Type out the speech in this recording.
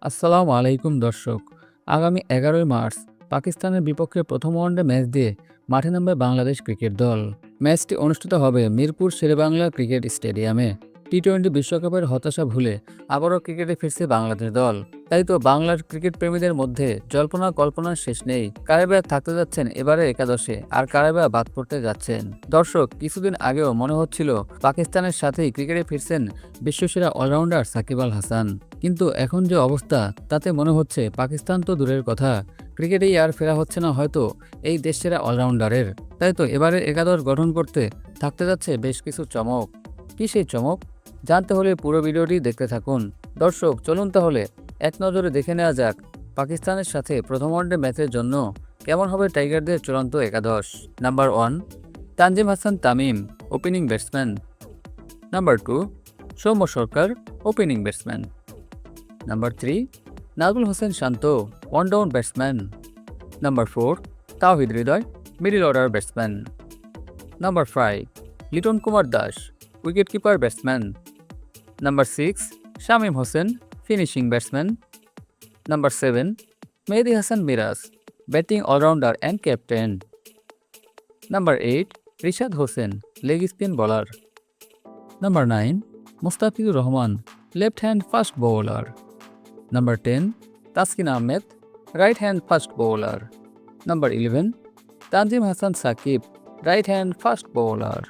আসসালামু আলাইকুম দর্শক। আগামী ১১ই মার্চ পাকিস্তানের বিপক্ষে প্রথম ওয়ানডে ম্যাচ দিয়ে মাঠে নামবে বাংলাদেশ ক্রিকেট দল। ম্যাচটি অনুষ্ঠিত হবে মিরপুর শেরেবাংলা ক্রিকেট স্টেডিয়ামে। টি-20 বিশ্বকাপের হতাশা ভুলে আবারও ক্রিকেটে ফিরছে বাংলাদেশ দল। তাই তো বাংলার ক্রিকেট প্রেমীদের মধ্যে জল্পনা কল্পনার শেষ নেই। কারা থাকতে যাচ্ছেন এবারে একাদশে, আর কারা বাদ পড়তে যাচ্ছেন। দর্শক, কিছুদিন আগেও মনে হচ্ছিল পাকিস্তানের সাথেই ক্রিকেটে ফিরছেন বিশ্বসেরা অলরাউন্ডার সাকিব আল হাসান। কিন্তু এখন যে অবস্থা, তাতে মনে হচ্ছে পাকিস্তান তো দূরের কথা, ক্রিকেটেই আর ফেরা হচ্ছে না হয়তো এই দেশসেরা অলরাউন্ডারের। তাই তো এবারে একাদশ গঠন করতে থাকতে যাচ্ছে বেশ কিছু চমক। কি সেই চমক? জানতে হলে পুরো ভিডিওটি দেখতে থাকুন। দর্শক, চলুন তাহলে এক নজরে দেখে নেওয়া যাক পাকিস্তানের সাথে প্রথম ওয়ানডে ম্যাচের জন্য কেমন হবে টাইগারদের চূড়ান্ত একাদশ। Number 1, Tanzim Hasan Tamim, opening batsman. Number 2, Soumya Sarkar, opening batsman. Number 3, Najmul Hossain Shanto, one down batsman. Number 4, Towhid Hridoy, middle order batsman. Number 5, Liton Kumar Das, wicket keeper batsman. Number 6, Shamim Hossain, finishing batsman. Number 7, Mehedi Hasan Miraz, batting allrounder and captain. Number 8, Rishad Hossain, leg spin bowler. Number 9, Mustafizur Rahman, left hand fast bowler. Number 10, Taskin Ahmed, right hand fast bowler. Number 11, Tanzim Hasan Sakib, right hand fast bowler.